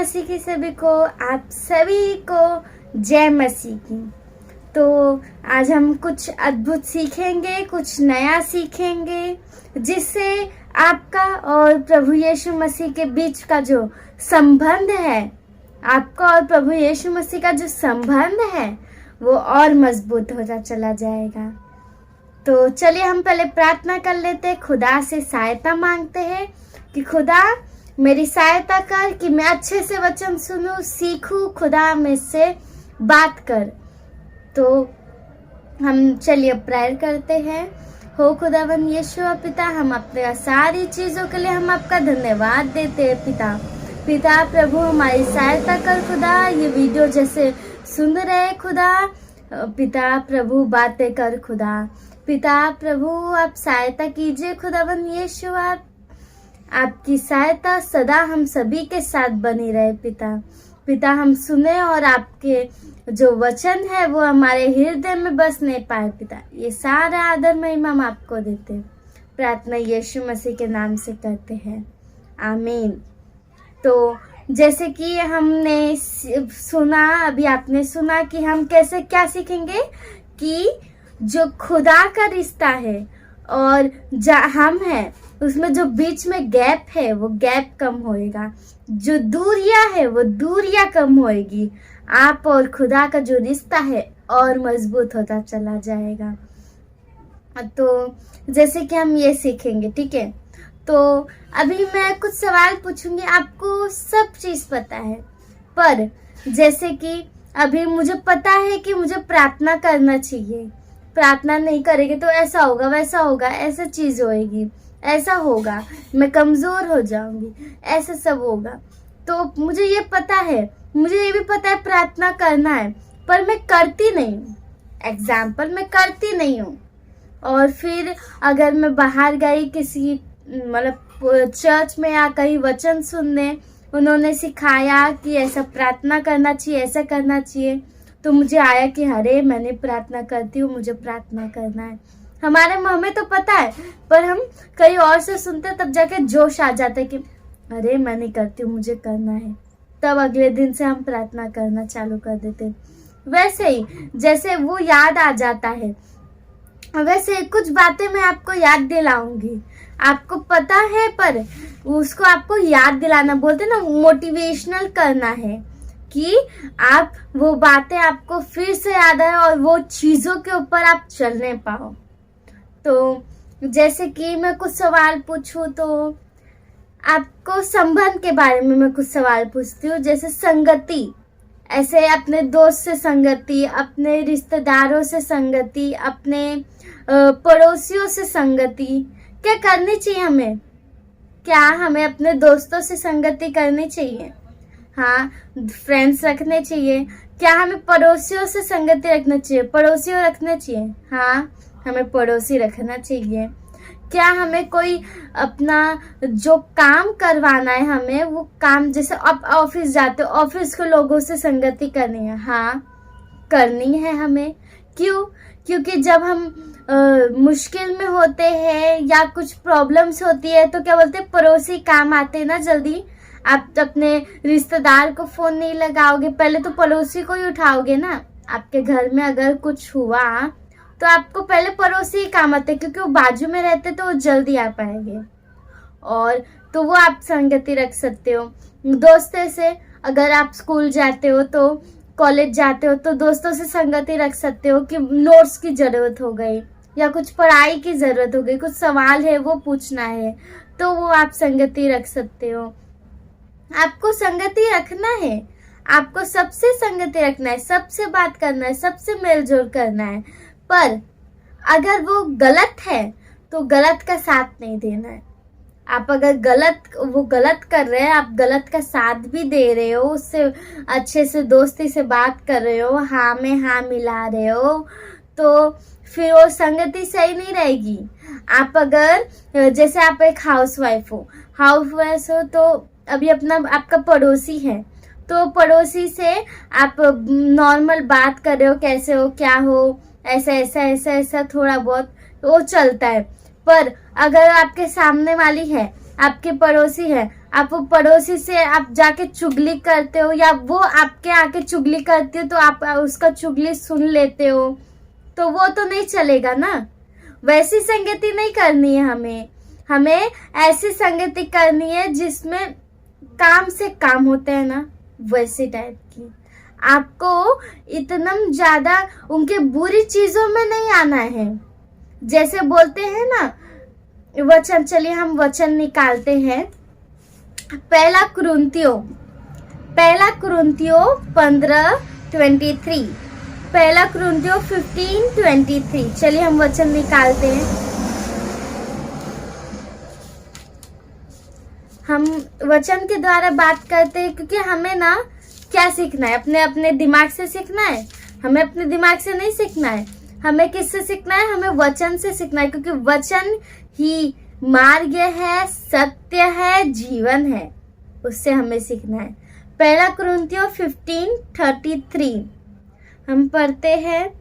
मसीह की सभी को, आप सभी को जय मसीह की। तो आज हम कुछ अद्भुत सीखेंगे, कुछ नया सीखेंगे, जिससे आपका और प्रभु यीशु मसीह के बीच का जो संबंध है, आपका और प्रभु यीशु मसीह का जो संबंध है वो और मजबूत होता चला जाएगा। तो चलिए हम पहले प्रार्थना कर लेते हैं, खुदा से सहायता मांगते हैं कि खुदा मेरी सहायता कर कि मैं अच्छे से वचन सुनूं, सीखूं, खुदा मुझसे बात कर। तो हम चलिए प्रेयर करते हैं। हो खुदावन यीशु पिता, हम अपने सारी चीज़ों के लिए हम आपका धन्यवाद देते हैं पिता प्रभु हमारी सहायता कर खुदा। ये वीडियो जैसे सुन रहे खुदा, पिता प्रभु बातें कर खुदा। पिता प्रभु आप सहायता कीजिए खुदावन यीशु, आपकी सहायता सदा हम सभी के साथ बनी रहे पिता हम सुने और आपके जो वचन है वो हमारे हृदय में बसने पाए पिता। ये सारा आदर महिमा हम आपको देते, प्रार्थना यीशु मसीह के नाम से करते हैं, आमीन। तो जैसे कि हमने सुना, अभी आपने सुना कि हम कैसे क्या सीखेंगे कि जो खुदा का रिश्ता है और हम हैं उसमें जो बीच में गैप है वो गैप कम होएगा, जो दूरियां है वो दूरियां कम होएगी, आप और खुदा का जो रिश्ता है और मजबूत होता चला जाएगा। तो जैसे कि हम ये सीखेंगे, ठीक है। तो अभी मैं कुछ सवाल पूछूंगी, आपको सब चीज पता है, पर जैसे कि अभी मुझे पता है कि मुझे प्रार्थना करना चाहिए, प्रार्थना नहीं करेंगे तो ऐसा होगा, वैसा होगा, ऐसा चीज होएगी, ऐसा होगा, मैं कमजोर हो जाऊंगी, ऐसा सब होगा। तो मुझे ये पता है, मुझे ये भी पता है प्रार्थना करना है, पर मैं करती नहीं हूँ। एग्जाम्पल, मैं करती नहीं हूँ। और फिर अगर मैं बाहर गई किसी मतलब चर्च में या कहीं वचन सुनने, उन्होंने सिखाया कि ऐसा प्रार्थना करना चाहिए, ऐसा करना चाहिए, तो मुझे आया कि अरे मैंने प्रार्थना करती हूँ, मुझे प्रार्थना करना है। हमारे हमें तो पता है, पर हम कहीं और से सुनते तब जाके जोश आ जाता है कि अरे मैं नहीं करती हूँ, मुझे करना है। तब अगले दिन से हम प्रार्थना करना चालू कर देते। वैसे ही जैसे वो याद आ जाता है, वैसे कुछ बातें मैं आपको याद दिलाऊंगी, आपको पता है पर उसको आपको याद दिलाना, बोलते ना मोटिवेशनल करना है कि आप वो बातें आपको फिर से याद आए और वो चीजों के ऊपर आप चलने पाओ। तो जैसे कि मैं कुछ सवाल पूछूं, तो आपको संबंध के बारे में मैं कुछ सवाल पूछती हूँ। जैसे संगति, ऐसे अपने दोस्त से संगति, अपने रिश्तेदारों से संगति, अपने पड़ोसियों से संगति क्या करनी चाहिए हमें? क्या हमें अपने दोस्तों से संगति करनी चाहिए? हाँ, फ्रेंड्स रखने चाहिए। क्या हमें पड़ोसियों से संगति रखना चाहिए? पड़ोसियों रखने चाहिए। हाँ, हमें पड़ोसी रखना चाहिए। क्या हमें कोई अपना जो काम करवाना है, हमें वो काम, जैसे आप ऑफिस जाते हो, ऑफिस के लोगों से संगति करनी है? हाँ, करनी है हमें। क्यों? क्योंकि जब हम मुश्किल में होते हैं या कुछ प्रॉब्लम्स होती है तो क्या बोलते हैं, पड़ोसी काम आते हैं ना जल्दी। आप अपने रिश्तेदार को फोन नहीं लगाओगे, पहले तो पड़ोसी को ही उठाओगे ना। आपके घर में अगर कुछ हुआ तो आपको पहले पड़ोसी ही काम आते, क्योंकि वो बाजू में रहते तो वो जल्दी आ पाएंगे। और तो वो आप संगति रख सकते हो। दोस्तों से, अगर आप स्कूल जाते हो तो, कॉलेज जाते हो तो दोस्तों से संगति रख सकते हो कि नोट्स की जरूरत हो गई या कुछ पढ़ाई की जरूरत हो गई, कुछ सवाल है वो पूछना है, तो वो आप संगति रख सकते हो। आपको संगति रखना है, आपको सबसे संगति रखना है, सबसे बात करना है, सबसे मेलजोल करना है। पर अगर वो गलत है तो गलत का साथ नहीं देना है। आप अगर वो गलत कर रहे हैं, आप गलत का साथ भी दे रहे हो, उससे अच्छे से दोस्ती से बात कर रहे हो, हाँ में हाँ मिला रहे हो, तो फिर वो संगति सही नहीं रहेगी। आप अगर जैसे आप एक हाउसवाइफ हो तो अभी अपना आपका पड़ोसी है, तो पड़ोसी से आप नॉर्मल बात कर रहे हो, कैसे हो, क्या हो, ऐसा थोड़ा बहुत वो चलता है। पर अगर आपके सामने वाली है, आपके पड़ोसी है, आप वो पड़ोसी से आप जाके चुगली करते हो या वो आपके आके चुगली करती हो तो आप उसका चुगली सुन लेते हो, तो वो तो नहीं चलेगा ना। वैसी संगति नहीं करनी है हमें ऐसी संगति करनी है जिसमें काम से काम होते हैं ना, वैसी टाइप की। आपको इतना ज्यादा उनके बुरी चीजों में नहीं आना है। जैसे बोलते हैं ना वचन, चलिए हम वचन निकालते हैं। पहला कुरिन्थियों 15:23, पहला कुरिन्थियों 15:23। चलिए हम वचन निकालते हैं। हम वचन के द्वारा बात करते हैं क्योंकि हमें ना क्या सीखना है, अपने अपने दिमाग से सीखना है। हमें अपने दिमाग से नहीं सीखना है, हमें किससे सीखना है, हमें वचन से सीखना है, क्योंकि वचन ही मार्ग है, सत्य है, जीवन है, उससे हमें सीखना है। पहला कुरिन्थियों 15:33 हम पढ़ते हैं,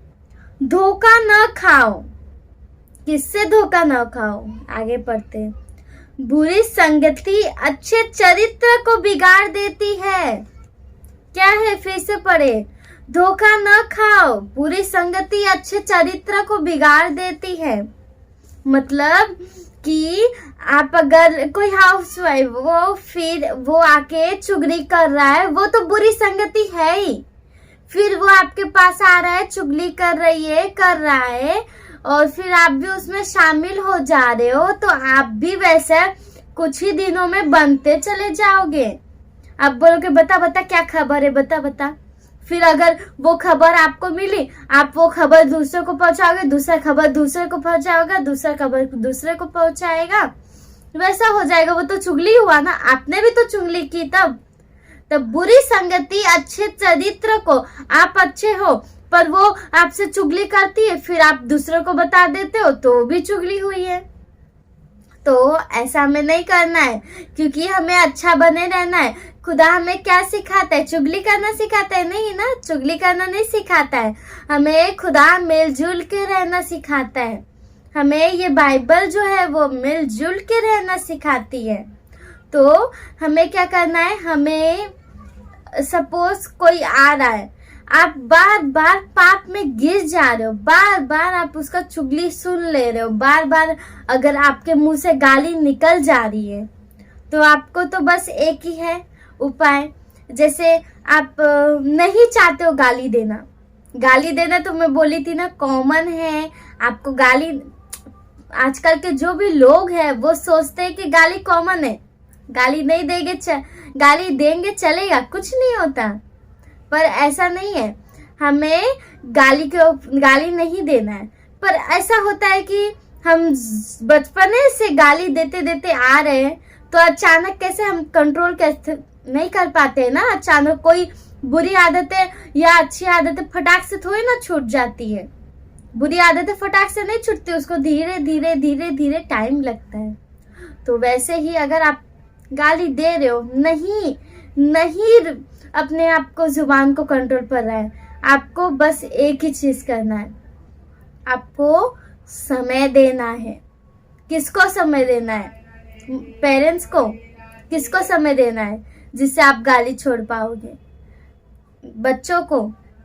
धोखा न खाओ। किससे धोखा न खाओ, आगे पढ़ते हैं। बुरी संगति अच्छे चरित्र को बिगाड़ देती है। क्या है, फिर से पढ़े, धोखा न खाओ, बुरी संगति अच्छे चरित्र को बिगाड़ देती है। मतलब कि आप अगर कोई हाउसवाइफ वो आके चुगली कर रहा है, वो तो बुरी संगति है ही। फिर वो आपके पास आ रहा है, चुगली कर रहा है और फिर आप भी उसमें शामिल हो जा रहे हो, तो आप भी वैसे कुछ ही दिनों में बनते चले जाओगे। आप बोलोगे बता क्या खबर है, बता। फिर अगर वो खबर आपको मिली, आप वो खबर दूसरे को पहुंचाओगे, दूसरा खबर दूसरे को पहुंचाओगा, दूसरा खबर दूसरे को पहुंचाएगा, वैसा हो जाएगा। वो तो चुगली हुआ ना, आपने भी तो चुगली की। तब बुरी संगति अच्छे चरित्र को, आप अच्छे हो पर वो आपसे चुगली करती है, फिर आप दूसरे को बता देते हो तो भी चुगली हुई है। तो ऐसा हमें नहीं करना है, क्योंकि हमें अच्छा बने रहना है। खुदा हमें क्या सिखाता है, चुगली करना सिखाता है नहीं ना, चुगली करना नहीं सिखाता है। हमें खुदा मिलजुल के रहना सिखाता है। हमें ये बाइबल जो है वो मिलजुल के रहना सिखाती है। तो हमें क्या करना है, हमें सपोज कोई आ रहा है, आप बार बार पाप में गिर जा रहे हो, बार बार आप उसका चुगली सुन ले रहे हो, बार बार अगर आपके मुंह से गाली निकल जा रही है, तो आपको तो बस एक ही है उपाय। जैसे आप नहीं चाहते हो गाली देना तो मैं बोली थी ना कॉमन है। आपको गाली, आजकल के जो भी लोग हैं वो सोचते हैं कि गाली कॉमन है, गाली नहीं देंगे गाली देंगे चलेगा, कुछ नहीं होता। पर ऐसा नहीं है, हमें गाली नहीं देना है। पर ऐसा होता है कि हम बचपने से गाली देते देते आ रहे हैं, तो अचानक कैसे हम कंट्रोल कैसे नहीं कर पाते हैं ना। अचानक कोई बुरी आदतें या अच्छी आदतें फटाक से थोड़ी ना छूट जाती है। बुरी आदतें फटाक से नहीं छूटती, उसको धीरे धीरे टाइम लगता है। तो वैसे ही अगर आप गाली दे रहे हो, नहीं अपने आप को, जुबान को कंट्रोल कर रहा है, आपको बस एक ही चीज करना है, आपको समय देना है। किसको समय देना है, पेरेंट्स को। किसको समय देना है, जिससे आप गाली छोड़ पाओगे, बच्चों को,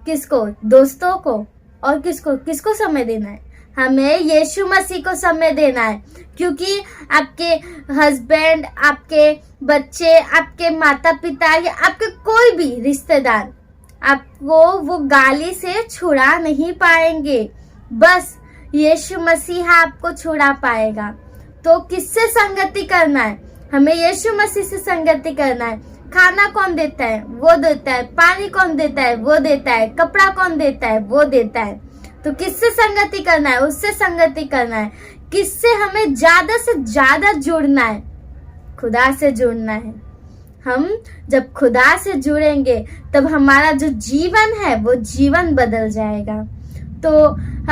किसको, दोस्तों को, और किसको समय देना है, हमें यीशु मसीह को समय देना है। क्योंकि आपके हस्बैंड, आपके बच्चे, आपके माता पिता या आपके कोई भी रिश्तेदार आपको वो गाली से छुड़ा नहीं पाएंगे, बस यीशु मसीह आपको छुड़ा पाएगा। तो किससे संगति करना है, हमें यीशु मसीह से संगति करना है। खाना कौन देता है, वो देता है। पानी कौन देता है, वो देता है। कपड़ा कौन देता है, वो देता है। तो किससे संगति करना है, उससे संगति करना है। किससे हमें ज्यादा से ज्यादा जुड़ना है, खुदा से जुड़ना है। हम जब खुदा से जुड़ेंगे तब हमारा जो जीवन है वो जीवन बदल जाएगा। तो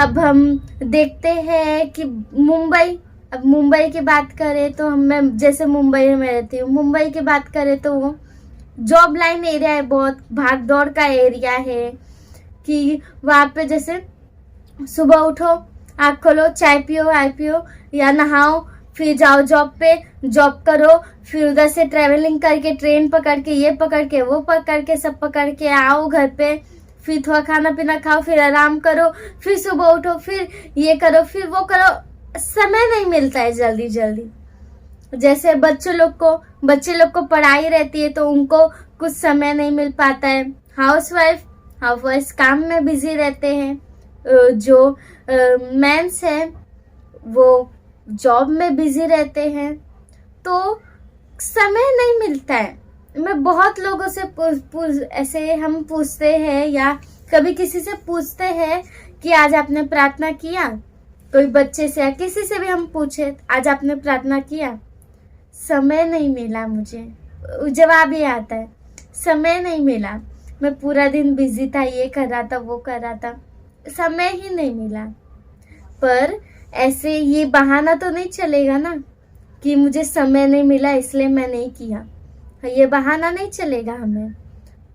अब हम देखते हैं कि मुंबई की बात करें तो मैं जैसे मुंबई में रहती हूँ, मुंबई की बात करें तो वो जॉब लाइन एरिया है, बहुत भाग दौड़ का एरिया है कि वहाँ पे जैसे सुबह उठो, आँख खोलो, चाय पियो या नहाओ, फिर जाओ जॉब पे, जॉब करो, फिर उधर से ट्रेवलिंग करके ट्रेन पकड़ के, ये पकड़ के, वो पकड़ के, सब पकड़ के आओ घर पे, फिर थोड़ा खाना पीना खाओ, फिर आराम करो, फिर सुबह उठो, फिर ये करो, फिर वो करो। समय नहीं मिलता है जल्दी जल्दी। जैसे बच्चे लोग को पढ़ाई रहती है तो उनको कुछ समय नहीं मिल पाता है। हाउसवाइफ काम में बिजी रहते हैं। जो मेंस है वो जॉब में बिजी रहते हैं, तो समय नहीं मिलता है। मैं बहुत लोगों से ऐसे हम पूछते हैं या कभी किसी से पूछते हैं कि आज आपने प्रार्थना किया, कोई बच्चे से या किसी से भी हम पूछे आज आपने प्रार्थना किया, समय नहीं मिला मुझे, जवाब ये आता है समय नहीं मिला, मैं पूरा दिन बिजी था, ये कर रहा था, वो कर रहा था, समय ही नहीं मिला। पर ऐसे ये बहाना तो नहीं चलेगा ना कि मुझे समय नहीं मिला इसलिए मैं नहीं किया, ये बहाना नहीं चलेगा हमें।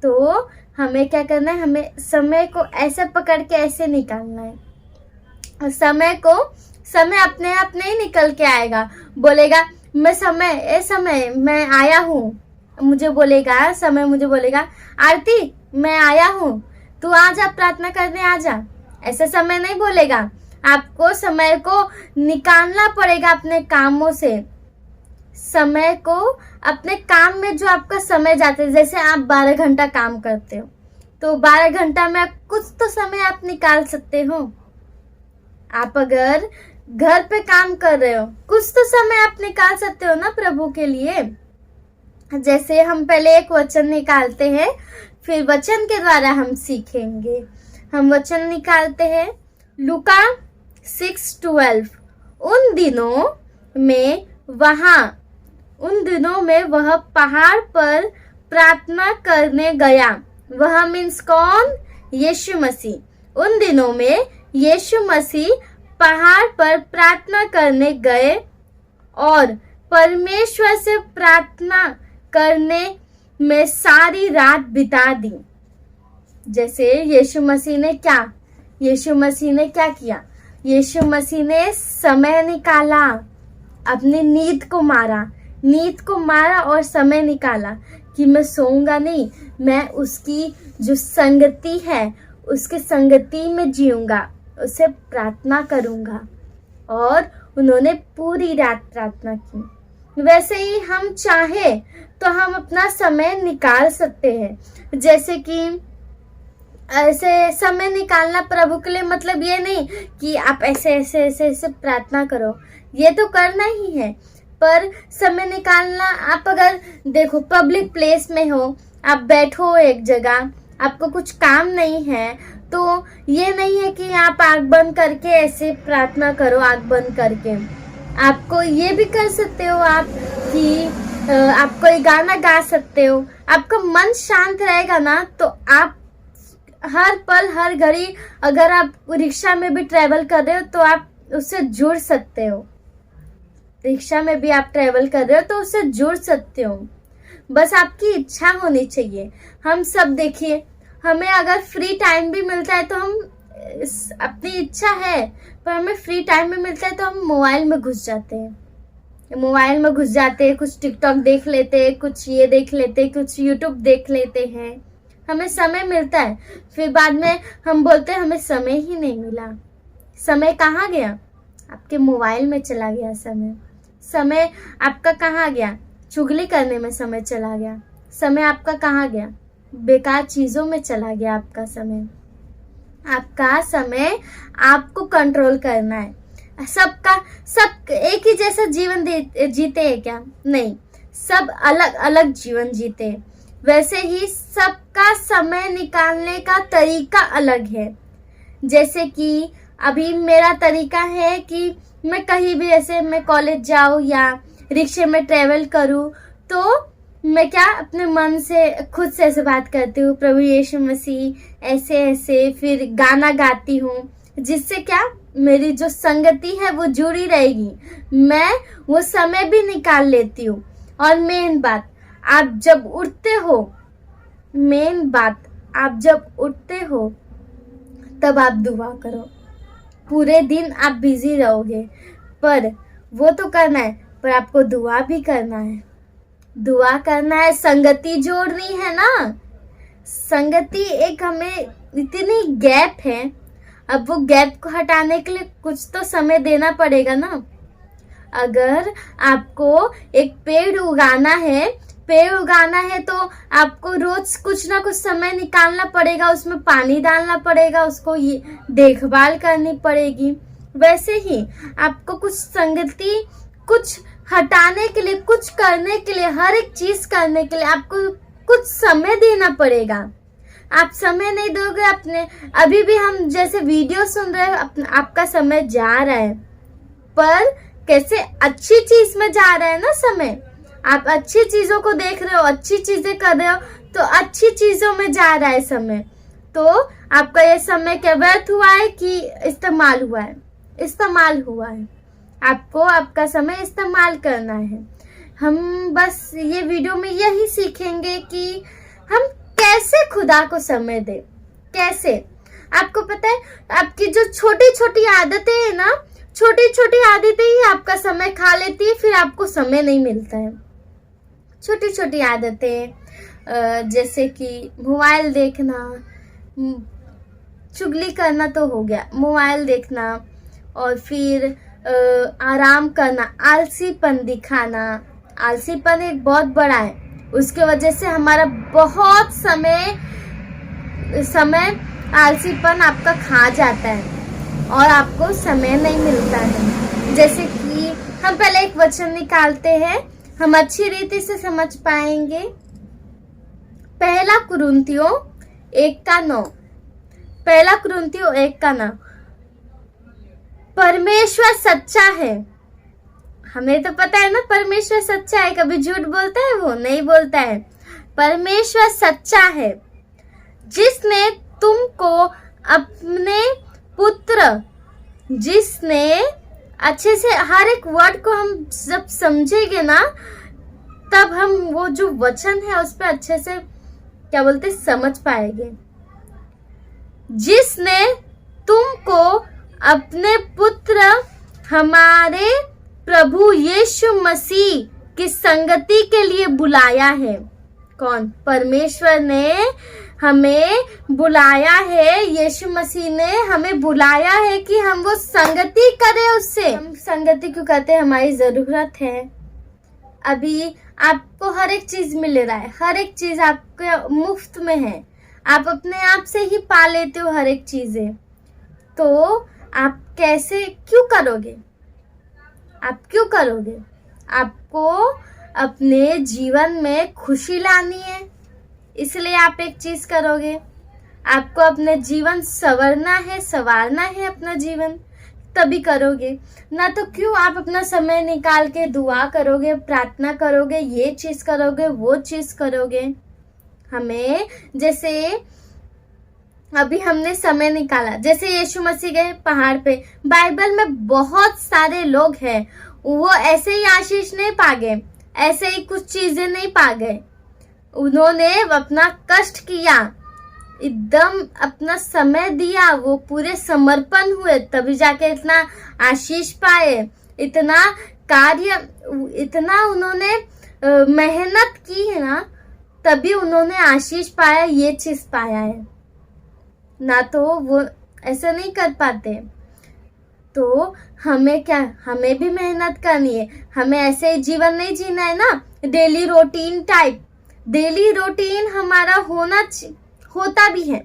तो हमें क्या करना है, हमें समय को ऐसे पकड़ के ऐसे निकालना है। समय अपने आप नहीं निकल के आएगा, बोलेगा समय मैं आया हूँ, मुझे बोलेगा समय, मुझे बोलेगा आरती मैं आया हूँ, तू आजा प्रार्थना करने आजा, ऐसा समय नहीं बोलेगा। आपको समय को निकालना पड़ेगा अपने कामों से। समय को अपने काम में जो आपका समय जाता है, जैसे आप 12 घंटा काम करते हो तो 12 घंटा में आप कुछ तो समय आप निकाल सकते हो। आप अगर घर पे काम कर रहे हो, कुछ तो समय आप निकाल सकते हो ना प्रभु के लिए। जैसे हम पहले एक वचन निकालते हैं, फिर वचन के द्वारा हम सीखेंगे। हम वचन निकालते हैं लूका 6:12। उन दिनों में वह पहाड़ पर प्रार्थना करने गया। वह मीन्स कौन? यीशु मसीह। उन दिनों में यीशु मसीह पहाड़ पर प्रार्थना करने गए और परमेश्वर से प्रार्थना करने में सारी रात बिता दी। जैसे यीशु मसीह ने क्या किया? यीशु मसीह ने समय निकाला, अपनी नींद को मारा और समय निकाला कि मैं सोऊंगा नहीं, मैं उसकी जो संगति है उसके संगति में जीऊंगा, उसे प्रार्थना करूंगा। और उन्होंने पूरी रात प्रार्थना की। वैसे ही हम चाहे तो हम अपना समय निकाल सकते हैं। जैसे कि ऐसे समय निकालना प्रभु के लिए मतलब ये नहीं कि आप ऐसे प्रार्थना करो, ये तो करना ही है। पर समय निकालना, आप अगर देखो पब्लिक प्लेस में हो, आप बैठो एक जगह, आपको कुछ काम नहीं है, तो ये नहीं है कि आप आंख बंद करके ऐसे प्रार्थना करो। आंख बंद करके आपको ये भी कर सकते हो आप कि आप कोई गाना गा सकते हो। आपका मन शांत रहेगा ना तो आप हर पल हर घड़ी, अगर आप रिक्शा में भी ट्रेवल कर रहे हो तो आप उससे जुड़ सकते हो। रिक्शा में भी आप ट्रेवल कर रहे हो तो उससे जुड़ सकते हो। बस आपकी इच्छा होनी चाहिए। हम सब देखिए, हमें अगर फ्री टाइम भी मिलता है तो हम, अपनी इच्छा है पर हमें फ्री टाइम में मिलता है तो हम मोबाइल में घुस जाते हैं, कुछ टिकटॉक देख लेते हैं, कुछ ये देख लेते हैं, कुछ यूट्यूब देख लेते हैं। हमें समय मिलता है, फिर बाद में हम बोलते हैं हमें समय ही नहीं मिला। समय कहाँ गया? आपके मोबाइल में चला गया समय आपका कहाँ गया? चुगली करने में समय चला गया। समय आपका कहाँ गया? बेकार चीजों में चला गया आपका समय। आपका समय आपको कंट्रोल करना है। सब एक ही जैसा जीवन जीते हैं क्या? नहीं, सब अलग अलग जीवन जीते। वैसे ही सबका समय निकालने का तरीका अलग है। जैसे कि अभी मेरा तरीका है कि मैं कहीं भी, ऐसे मैं कॉलेज जाऊँ या रिक्शे में ट्रेवल करूँ, तो मैं क्या अपने मन से खुद से ऐसे बात करती हूँ, प्रभु यीशु मसीह ऐसे, फिर गाना गाती हूँ, जिससे क्या मेरी जो संगति है वो जुड़ी रहेगी। मैं वो समय भी निकाल लेती हूँ। और मेन बात, आप जब उठते हो तब आप दुआ करो। पूरे दिन आप बिजी रहोगे, पर वो तो करना है, पर आपको दुआ भी करना है। दुआ करना है, संगति जोड़नी है ना। संगति एक हमें इतनी गैप है, अब वो गैप को हटाने के लिए कुछ तो समय देना पड़ेगा ना। अगर आपको एक पेड़ उगाना है तो आपको रोज कुछ ना कुछ समय निकालना पड़ेगा, उसमें पानी डालना पड़ेगा, उसको ये देखभाल करनी पड़ेगी। वैसे ही आपको कुछ संगति, कुछ हटाने के लिए, कुछ करने के लिए, हर एक चीज करने के लिए आपको कुछ समय देना पड़ेगा। आप समय नहीं दोगे अपने, अभी भी हम जैसे वीडियो सुन रहे हैं, आपका समय जा रहा है, पर कैसे अच्छी चीज में जा रहा है ना समय। आप अच्छी चीजों को देख रहे हो, अच्छी चीजें कर रहे हो, तो अच्छी चीजों में जा रहा है समय। तो आपका ये समय क्या व्यर्थ हुआ है कि इस्तेमाल हुआ है? इस्तेमाल हुआ है। आपको आपका समय इस्तेमाल करना है। हम बस ये वीडियो में यही सीखेंगे कि हम कैसे खुदा को समय दें। कैसे? आपको पता है, आपकी जो छोटी छोटी आदतें हैं ना, छोटी छोटी आदतें ही आपका समय खा लेती है, फिर आपको समय नहीं मिलता है। छोटी छोटी आदतें जैसे कि मोबाइल देखना, चुगली करना तो हो गया, मोबाइल देखना, और फिर आराम करना, आलसीपन दिखाना। आलसीपन एक बहुत बड़ा है, उसके वजह से हमारा बहुत समय आलसीपन आपका खा जाता है और आपको समय नहीं मिलता है। जैसे कि हम पहले एक वचन निकालते हैं, हम अच्छी रीति से समझ पाएंगे। पहला कुरिन्थियों 1:9। पहला कुरिन्थियों 1:9। परमेश्वर सच्चा है। हमें तो पता है ना, परमेश्वर सच्चा है, कभी झूठ बोलता है? वो नहीं बोलता है। परमेश्वर सच्चा है, जिसने तुमको अपने पुत्र, जिसने, अच्छे से हर एक वर्ड को हम जब समझेंगे ना, तब हम वो जो वचन है उस पर अच्छे से क्या बोलते समझ पाएंगे। जिसने तुमको अपने पुत्र हमारे प्रभु यीशु मसीह की संगति के लिए बुलाया है। कौन? परमेश्वर ने हमें बुलाया है, यीशु मसीह ने हमें बुलाया है कि हम वो संगति करें उससे। हम संगति क्यों करते हैं? हमारी जरूरत है। अभी आपको हर एक चीज मिल रहा है, हर एक चीज आपके मुफ्त में है, आप अपने आप से ही पा लेते हो हर एक चीजें। तो आप कैसे, क्यों करोगे? आप क्यों करोगे? आपको अपने जीवन में खुशी लानी है, इसलिए आप एक चीज करोगे। आपको अपने जीवन संवारना है अपना जीवन, तभी करोगे। ना तो क्यों आप अपना समय निकाल के दुआ करोगे, प्रार्थना करोगे, ये चीज करोगे, वो चीज करोगे। हमें जैसे अभी हमने समय निकाला, जैसे यीशु मसीह गए पहाड़ पे, बाइबल में बहुत सारे लोग हैं, वो ऐसे ही आशीष नहीं पा गए, ऐसे ही कुछ चीजें नहीं पा गए। उन्होंने अपना कष्ट किया, एकदम अपना समय दिया, वो पूरे समर्पण हुए, तभी जाके इतना आशीष पाए, इतना कार्य, इतना उन्होंने मेहनत की है ना, तभी उन्होंने आशीष पाया, ये चीज पाया है। ना तो वो ऐसा नहीं कर पाते। तो हमें क्या, हमें भी मेहनत करनी है, हमें ऐसे ही जीवन नहीं जीना है ना, daily routine type. Daily routine हमारा होता भी है,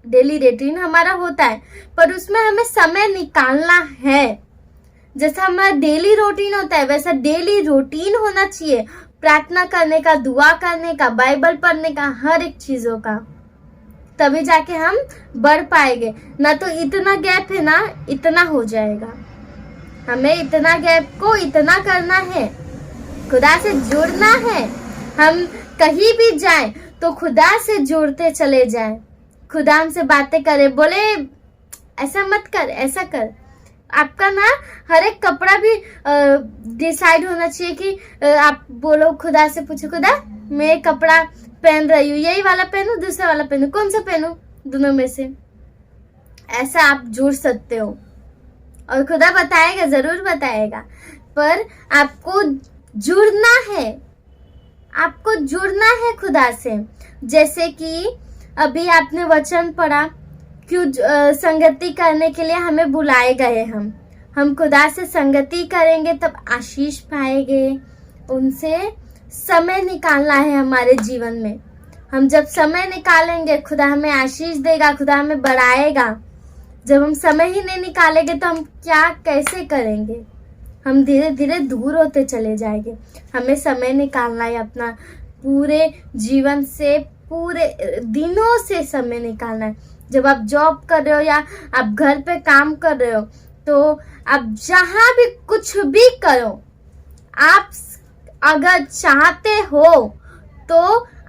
डेली रूटीन हमारा होता है, पर उसमें हमें समय निकालना है। जैसा हमारा डेली रूटीन होता है वैसा डेली रूटीन होना चाहिए, प्रार्थना करने का, दुआ करने का, बाइबल पढ़ने का, हर एक चीजों का, तभी जाके हम बढ़ पाएंगे। ना तो इतना गैप है ना, इतना हो जाएगा। हमें इतना गैप को इतना करना है, खुदा से जुड़ना है। हम कहीं भी जाएं तो खुदा से जुड़ते चले जाएं, खुदा हमसे बातें करे, बोले ऐसा मत कर, ऐसा कर। आपका ना हर एक कपड़ा भी डिसाइड होना चाहिए कि आप बोलो, खुदा से पूछो, खुदा मैं कपड़ा पहन रही हूँ, यही वाला पहनूं, दूसरा वाला पहनूं, कौन सा पहनूं दोनों में से। ऐसा आप जुड़ सकते हो और खुदा बताएगा, जरूर बताएगा। पर आपको जुड़ना है, आपको जुड़ना है खुदा से। जैसे कि अभी आपने वचन पढ़ा, क्यों संगति करने के लिए हमें बुलाए गए। हम खुदा से संगति करेंगे तब आशीष पाएंगे। उनसे समय निकालना है हमारे जीवन में। हम जब समय निकालेंगे खुदा हमें आशीष देगा, खुदा हमें बढ़ाएगा। जब हम समय ही नहीं निकालेंगे तो हम क्या कैसे करेंगे? हम धीरे धीरे दूर होते चले जाएंगे। हमें समय निकालना है अपना, पूरे जीवन से, पूरे दिनों से समय निकालना है। जब आप जॉब कर रहे हो या आप घर पे काम कर रहे हो, तो आप जहां भी कुछ भी करो, आप अगर चाहते हो तो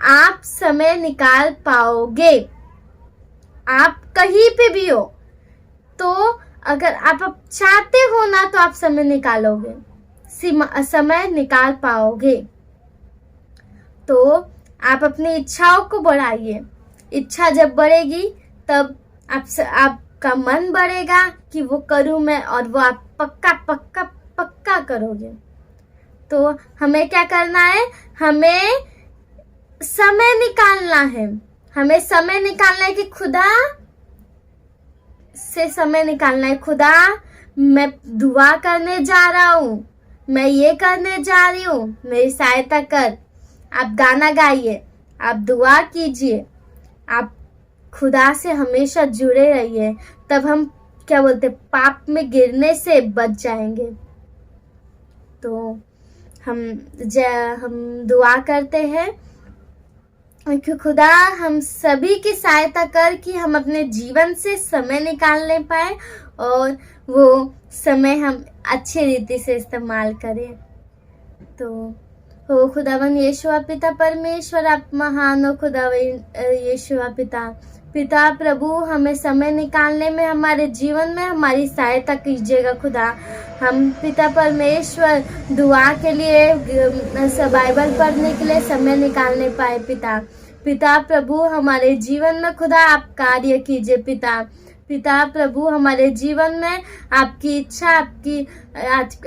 आप समय निकाल पाओगे। आप कहीं पे भी हो तो अगर आप चाहते हो ना तो आप समय निकालोगे, समय निकाल पाओगे। तो आप अपनी इच्छाओं को बढ़ाइए। इच्छा जब बढ़ेगी तब आपका मन बढ़ेगा कि वो करूं मैं, और वो आप पक्का पक्का पक्का करोगे। तो हमें क्या करना है? हमें समय निकालना है। हमें समय निकालना है कि खुदा से समय निकालना है। खुदा, मैं दुआ करने जा रहा हूँ, मैं ये करने जा रही हूँ, मेरी सहायता कर। आप गाना गाइए, आप दुआ कीजिए, आप खुदा से हमेशा जुड़े रहिए। तब हम क्या बोलते, पाप में गिरने से बच जाएंगे। तो हम दुआ करते हैं कि खुदा हम सभी की सहायता कर कि हम अपने जीवन से समय निकालने पाए और वो समय हम अच्छी रीति से इस्तेमाल करें। तो हो खुदावन यीशुआ पिता परमेश्वर, आप महान हो खुदावन यीशुआ पिता। पिता प्रभु, हमें समय निकालने में, हमारे जीवन में हमारी सहायता कीजिएगा खुदा। हम पिता परमेश्वर दुआ के लिए, बाइबल पढ़ने के लिए समय निकालने पाए पिता प्रभु, हमारे जीवन में खुदा आप कार्य कीजिए पिता प्रभु, हमारे जीवन में आपकी इच्छा,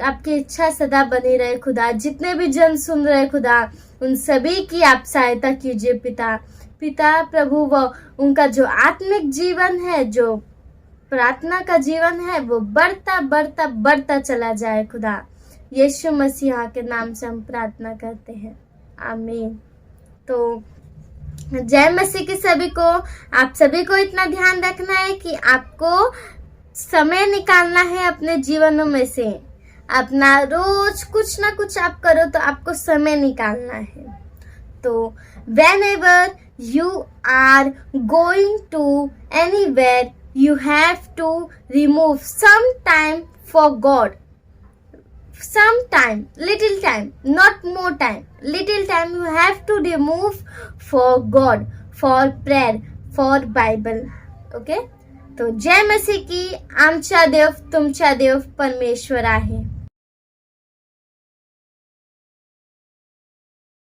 आपकी इच्छा सदा बनी रहे खुदा। जितने भी जन सुन रहे खुदा, उन सभी की आप सहायता कीजिए पिता प्रभु। वो उनका जो आत्मिक जीवन है, जो प्रार्थना का जीवन है, वो बढ़ता बढ़ता बढ़ता चला जाए खुदा। यीशु मसीहा के नाम से हम प्रार्थना करते हैं, आमीन। तो जय मसीह की सभी को। आप सभी को इतना ध्यान रखना है कि आपको समय निकालना है अपने जीवनों में से। अपना रोज कुछ ना कुछ आप करो तो आपको समय निकालना है। तो whenever you are going to anywhere, you have to remove some time for God. Some time, little time, not more time. Little time you have to remove for God, for prayer, for Bible. Okay? तो जय मसीह की। आमचा देव तुमचा देव परमेश्वर आहे।